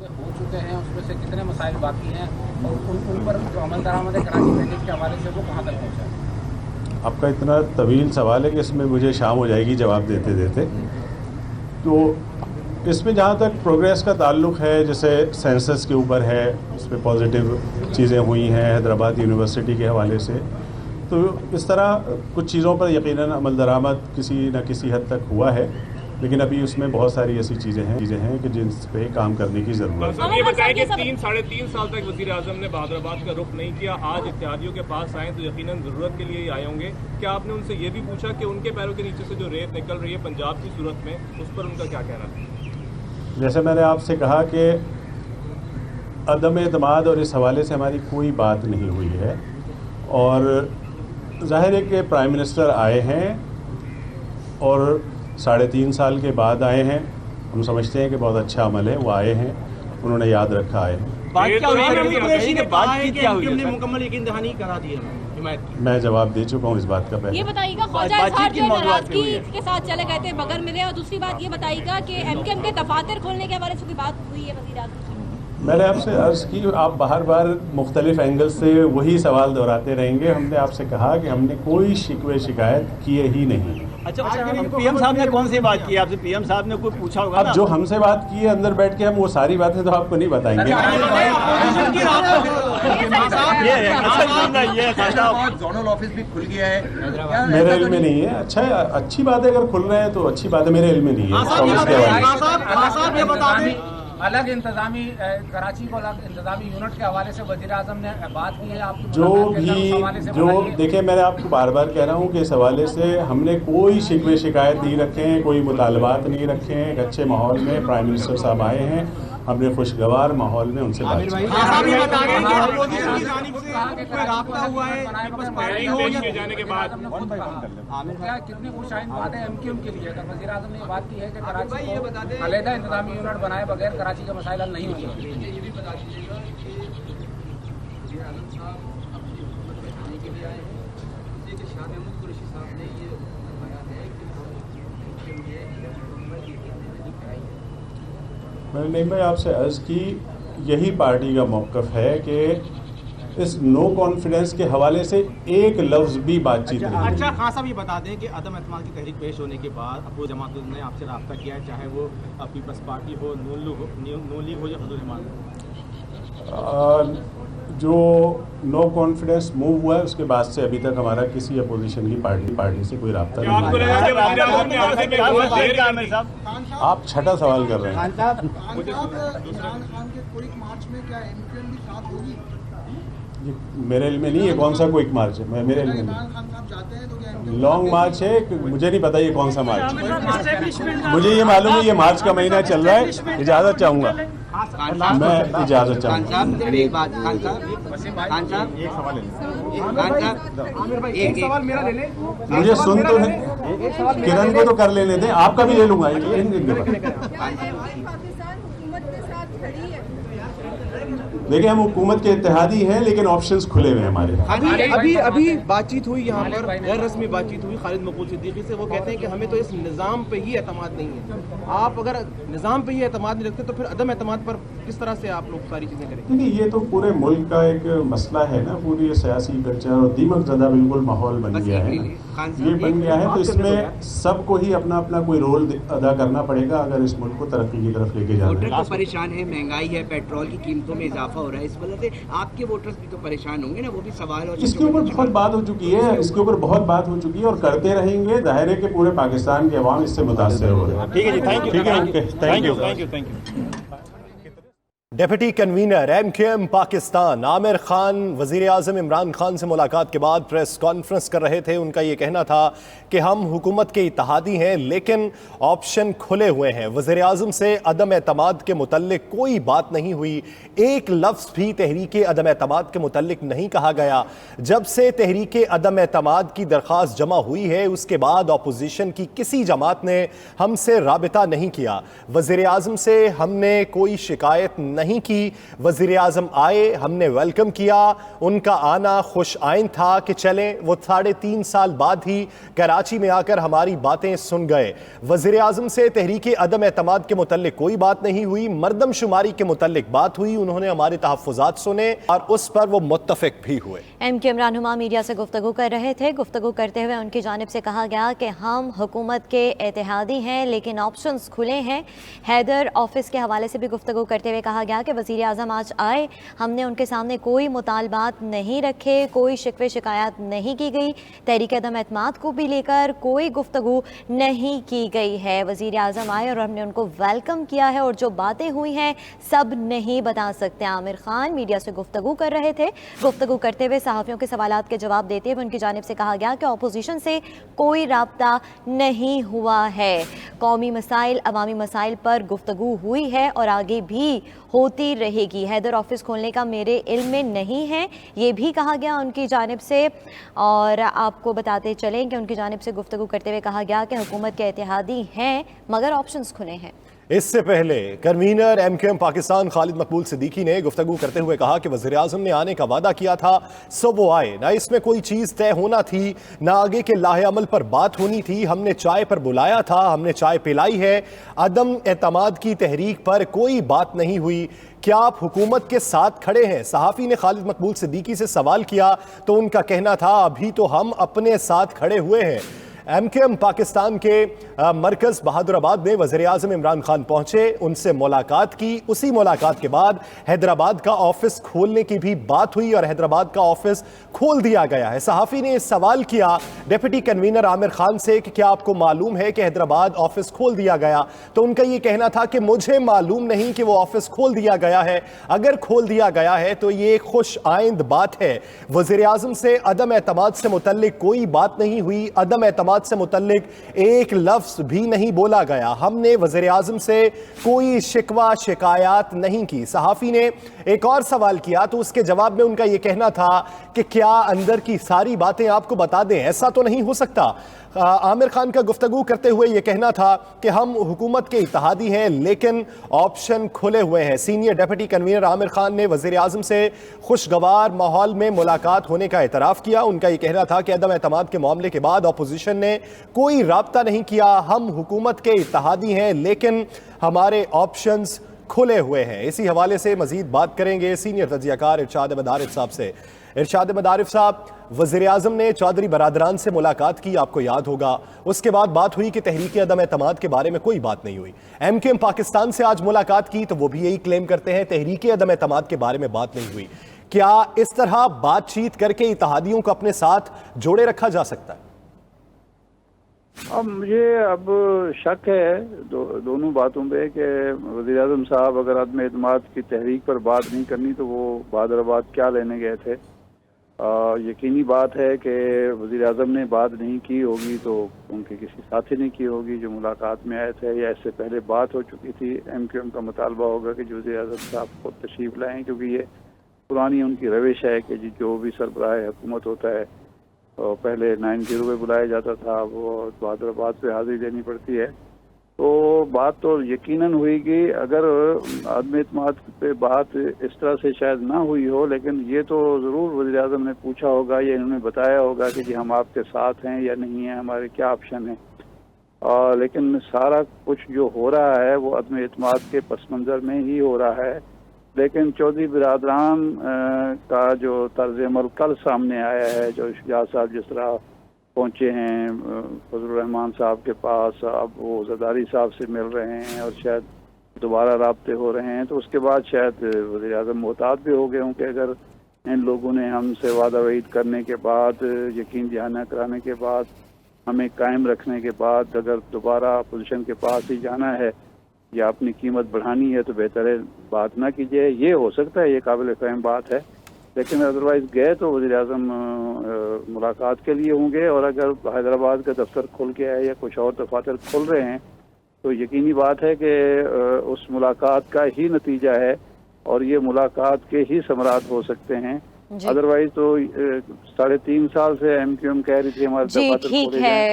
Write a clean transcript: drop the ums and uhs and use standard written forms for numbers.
हो चुके हैं, उसमें से कितने मसाइल बाकी हैं और उन पर जो अमल दरामद है कराची पैकेज के हवाले से वो कहाँ तक पहुँचा है? आपका इतना तवील सवाल है कि इसमें मुझे शाम हो जाएगी जवाब देते देते। तो इसमें जहाँ तक प्रोग्रेस का ताल्लुक़ है, जैसे सेंसस के ऊपर है, उस पर पॉजिटिव चीज़ें हुई हैं हैदराबाद यूनिवर्सिटी के हवाले से, तो इस तरह कुछ चीज़ों पर यकीनन अमल दरामद किसी न किसी हद तक हुआ है, लेकिन अभी उसमें बहुत सारी ऐसी चीज़ें हैं कि जिन पे काम करने की ज़रूरत है। ये बताएं कि 3-3.5 साल तक वज़ीर आज़म ने बहादुराबाद का रुख नहीं किया, आज इत्तेहादियों के पास आए तो यकीनन ज़रूरत के लिए ही आए होंगे। क्या आपने उनसे ये भी पूछा कि उनके पैरों के नीचे से जो रेत निकल रही है पंजाब की सूरत में, उस पर उनका क्या कहना है? जैसे मैंने आपसे कहा कि अदम एतमाद और इस हवाले से हमारी कोई बात नहीं हुई है, और ज़ाहिर है कि प्राइम मिनिस्टर आए हैं और 3.5 साल के बाद आए हैं। हम समझते हैं कि बहुत अच्छा अमल है, वो आए हैं, उन्होंने याद रखा आए हैं। मुकम्मल यकीन दहानी करा दी है। मैं जवाब दे चुका हूँ इस बात का पहले। ये बताइएगा ख्वाजा इजहार जो नाराजगी के साथ चले गए थे, बगैर मिले, और दूसरी बात ये बताइएगा कि एमकेएम के दफातर खोलने के हवाले से कोई बात हुई है वज़ीर आज़म से? मैंने आपसे अर्ज़ की, आप बार मुख्तलिफ एंगल से वही सवाल दोहराते रहेंगे। हमने आपसे कहा कि हमने कोई शिकवे शिकायत किए ही नहीं। अच्छा, पीएम साहब ने कौन सी बात की आपसे? पीएम साहब ने कोई पूछा होगा? अब जो हमसे बात की है अंदर बैठ के, हम वो सारी बातें तो आपको नहीं बताएंगे। जोनल ऑफिस भी खुल गया है, मेरे इल्म में नहीं है। अच्छा, अच्छी बात है, अगर खुल रहे हैं तो अच्छी बात है, मेरे इल्म में नहीं है। अलग इंतजामी कराची को अलग इंतजामी यूनिट के हवाले से वज़ीर आज़म ने बात की है आपकी? जो देखिए, मैंने आपको बार कह रहा हूँ कि इस हवाले से हमने कोई शिकवे शिकायत नहीं रखे हैं, कोई मुतालबात नहीं रखे हैं। एक अच्छे माहौल में प्राइम मिनिस्टर साहब आए हैं, हमने खुशगवार माहौल में उनसे बात की। कितनी खुश आइंद बात है एमक्यूएम के लिए अगर वज़ीर आज़म ने ये बात की है कि कराची को अलहदा इंतजामी यूनिट बनाए बगैर कराची के मसाइल हल नहीं होंगे? ये भी बता दीजिएगा कि वज़ीर आज़म साहब अपनी हुकूमत बैठाने के लिए आए हैं, इसलिए कि शाह महमूद कुरैशी साहब ने ये फरमाया है कि हम उनके लिए मुकम्मल यकीन नहीं कराई है। मैंने नहीं भाई आपसे अर्ज़ की, यही पार्टी का मौक़िफ़ है कि इस नो कॉन्फिडेंस के हवाले से एक लफ्ज़ भी बातचीत नहीं। अच्छा, खान साहब ये बता दें कि अदम एतमाद की तहरीक पेश होने के बाद अबू जमात ने आपसे रब्ता किया है, चाहे वो पीपल्स पार्टी हो, नून लीग हो या हुजूर इमाम हो? जो नो कॉन्फिडेंस मूव हुआ है उसके बाद से अभी तक हमारा किसी अपोजिशन की पार्टी से कोई रब्ता नहीं है। आप छठा सवाल कर रहे हैं। मेरे इल्म में नहीं है कौन सा कोई मार्च है, मेरे इल्म में नहीं। लॉन्ग मार्च है, मुझे नहीं पता ये कौन सा मार्च है। मुझे ये मालूम है ये मार्च का महीना चल रहा है। इजाज़त चाहूँगा, मैं इजाज़त चाहूँगा। मुझे सुन तो किरण को तो कर लेने दें, आपका भी ले लूँगा। देखिए, हम हुकूमत के इत्तेहादी हैं, लेकिन ऑप्शंस खुले हुए हैं हमारे। अभी बातचीत हुई यहाँ पर, गैर रस्मी बातचीत हुई खालिद मकबूल सिद्दीकी से। वो कहते हैं कि हमें तो इस निज़ाम पे ही एतमाद नहीं है। आप अगर निज़ाम पे ही एतमाद नहीं रखते तो फिर अदम एतमाद पर किस तरह से आप लोग सारी चीज़ें करेंगे? नहीं, ये तो पूरे मुल्क का एक मसला है ना, पूरी सियासी कल्चर और दीमक ज़दा बिल्कुल माहौल बन गया है, ये बन गया है। तो इसमें सबको ही अपना अपना कोई रोल अदा करना पड़ेगा अगर इस मुल्क को तरक्की की तरफ लेके जाना है। परेशान है, महंगाई है, पेट्रोल की कीमतों में इजाफा हो रहा है, इस वजह से आपके वोटर्स भी तो परेशान होंगे ना, वो भी सवाल। और इसके ऊपर बहुत बात हो चुकी है, इसके ऊपर बहुत बात हो चुकी है और करते रहेंगे। जाहिर है कि पूरे पाकिस्तान के अवाम इससे मुतासर हो रहे हैं। ठीक है जी, thank you. Deputy convener MQM Pakistan Aamir Khan वज़ीर आज़म इमरान खान से मुलाकात के बाद प्रेस कॉन्फ्रेंस कर रहे थे। उनका ये कहना था कि हम हुकूमत के इत्तेहादी हैं, लेकिन ऑप्शन खुले हुए हैं। वज़ीर आज़म से अदम एतमाद के मुतल्लिक कोई बात नहीं हुई, एक लफ्ज़ भी तहरीक अदम एतमाद के मुतल्लिक नहीं कहा गया। जब से तहरीक अदम एतमाद की दरख्वास्त जमा हुई है उसके बाद अपोजिशन की किसी जमात ने हमसे राबिता नहीं किया। वज़ीर आज़म से हमने कोई शिकायत नहीं की। वज़ीर आज़म आए, हमने वेलकम किया, उनका आना खुश आइन था कि चलें। वो 3.5 साल बाद ही कराची में आकर हमारी बातें सुन गए। वज़ीर आज़म से तहरीक अदम एतमाद के मुतल्लिक कोई बात नहीं हुई, मर्दमशुमारी के मुतल्लिक बात हुई। उन्होंने हमारे तहफ़्फ़ुज़ात सुने और उस पर वो मुत्तफ़िक भी हुए। MK इमरान हुमा मीडिया से गुफ्तगू कर रहे थे। गुफ्तगू करते हुए उनकी जानिब से कहा गया कि हम हुकूमत के इत्तेहादी हैं लेकिन ऑप्शंस खुले हैं। हैदर ऑफिस के हवाले से भी गुफ्तगू करते हुए कहा गया कि वज़ीर आज़म आज आए, हमने उनके सामने कोई मुतालबात नहीं रखे, कोई शिकवे शिकायत नहीं की गई, तहरीक अदम एतमाद को भी लेकर कोई गुफ्तगू नहीं की गई है। वज़ीर आज़म आए और हमने उनको वेलकम किया है और जो बातें हुई हैं सब नहीं बता सकते। आमिर खान मीडिया से गुफ्तगू कर रहे थे। गुफ्तगू करते हुए सहाफ़ियों के सवालात के जवाब देते हुए उनकी जानिब से कहा गया कि अपोजिशन से कोई राब्ता नहीं हुआ है। कौमी मसाइल, अवामी मसाइल पर गुफ्तगू हुई है और आगे भी होती रहेगी। हैदर ऑफिस खोलने का मेरे इल्म में नहीं है, ये भी कहा गया उनकी जानिब से। और आपको बताते चलें कि उनकी जानिब से गुफ्तगू करते हुए कहा गया कि हुकूमत के इत्तेहादी हैं मगर ऑप्शंस खुले हैं। इससे पहले कन्वीनर MKM पाकिस्तान खालिद मकबूल सिद्दीकी ने गुफ्तगू करते हुए कहा कि वज़ीर आज़म ने आने का वादा किया था, सो वो आए। ना इसमें कोई चीज़ तय होना थी, ना आगे के लाहे अमल पर बात होनी थी। हमने चाय पर बुलाया था, हमने चाय पिलाई है। अदम एतमाद की तहरीक पर कोई बात नहीं हुई। क्या आप हुकूमत के साथ खड़े हैं? सहाफ़ी ने खालिद मकबूल सिद्दीकी से सवाल किया तो उनका कहना था, अभी तो हम अपने साथ खड़े हुए हैं। MKM पाकिस्तान के मरकज़ बहादुराबाद में वज़ीर आज़म इमरान खान पहुंचे, उनसे मुलाकात की। उसी मुलाकात के बाद हैदराबाद का ऑफिस खोलने की भी बात हुई और हैदराबाद का ऑफिस खोल दिया गया है। सहाफ़ी ने सवाल किया डिप्टी कन्वीनर आमिर खान से कि क्या आपको मालूम है कि हैदराबाद ऑफिस खोल दिया गया? तो उनका ये कहना था कि मुझे मालूम नहीं कि वो ऑफिस खोल दिया गया है। अगर खोल दिया गया है तो ये खुश आइंद बात है। वज़ीर आज़म से अदम एतमाद से मुतल्लिक कोई बात नहीं हुई, अदम एतमाद से मुतल्लिक एक लफ्ज भी नहीं बोला गया। हमने वज़ीर आज़म से कोई शिकवा शिकायत नहीं की। सहाफ़ी ने एक और सवाल किया तो उसके जवाब में उनका यह कहना था कि क्या अंदर की सारी बातें आपको बता दें? ऐसा तो नहीं हो सकता। आमिर खान का गुफ्तगू करते हुए यह कहना था कि हम हुकूमत के इत्तेहादी हैं लेकिन ऑप्शन खुले हुए हैं। Senior deputy convener Aamir Khan ने वज़ीर आज़म से खुशगवार माहौल में मुलाकात होने का एतराफ़ किया। उनका यह कहना था कि अदम एतमाद के मामले के बाद अपोजिशन ने कोई राब्ता नहीं किया। हम हुकूमत के इत्तेहादी हैं लेकिन हमारे ऑप्शंस खुले हुए हैं। इसी हवाले से मजीद बात करेंगे सीनियर तज्ज़ियाकार इरशाद मदारिफ साहब से। इरशाद मदारिफ साहब, वज़ीर आज़म ने चौधरी बरादरान से मुलाकात की, आपको याद होगा। उसके बाद बात हुई कि तहरीक अदम एतमाद के बारे में कोई बात नहीं हुई। MKM पाकिस्तान से आज मुलाकात की तो वो भी यही क्लेम करते हैं, तहरीक अदम एतमाद के बारे में बात नहीं हुई। क्या इस तरह बातचीत करके इत्तेहादियों को अपने साथ जोड़े रखा जा सकता है? अब मुझे शक है दोनों बातों पे कि वज़ीर आज़म साहब अगर अदम एतमाद की तहरीक पर बात नहीं करनी तो वो बहादुराबाद क्या लेने गए थे। यकीनी बात है कि वज़ीर आज़म ने बात नहीं की होगी तो उनके किसी साथी ने की होगी जो मुलाकात में आए थे, या इससे पहले बात हो चुकी थी। MKM का मुतालबा होगा कि वज़ीर आज़म साहब को तशरीफ़ लाएँ, क्योंकि ये पुरानी उनकी रविश है कि जो भी सरबराह हुकूमत होता है और पहले 9-0 पे बुलाया जाता था, वो बहादुराबाद पे हाज़िरी देनी पड़ती है। तो बात तो यकीनन हुई कि अगर अदम एतमाद पे बात इस तरह से शायद ना हुई हो, लेकिन ये तो ज़रूर वज़ीर आज़म ने पूछा होगा या इन्होंने बताया होगा कि जी हम आपके साथ हैं या नहीं हैं, हमारे क्या ऑप्शन हैं। लेकिन सारा कुछ जो हो रहा है वो अदम एतमाद के पस मंज़र में ही हो रहा है। लेकिन चौधरी बिरादरान का जो तर्ज अमल कल सामने आया है, जो शुजात साहब जिस तरह पहुँचे हैं फजलुर रहमान साहब के पास, अब वो ज़रदारी साहब से मिल रहे हैं और शायद दोबारा राब्ते हो रहे हैं, तो उसके बाद शायद वज़ीर आज़म मोहतात भी हो गए हों कि अगर इन लोगों ने हमसे वादा वईद करने के बाद, यकीन दहाना कराने के बाद, हमें कायम रखने के बाद अगर दोबारा अपोजिशन के पास ही जाना है या अपनी कीमत बढ़ानी है तो बेहतर है बात ना कीजिए। ये हो सकता है, ये काबिल फ़हम बात है, लेकिन अदरवाइज़ गए तो वज़ीर आज़म मुलाकात के लिए होंगे। और अगर हैदराबाद का दफ्तर खुल गया है या कुछ और दफातर खुल रहे हैं तो यकीनी बात है कि उस मुलाकात का ही नतीजा है और ये मुलाकात के ही समरात हो सकते हैं। अदरवाइज तो 3.5 साल से MKM कह रही थी हमारे दफातर खोले जाएं।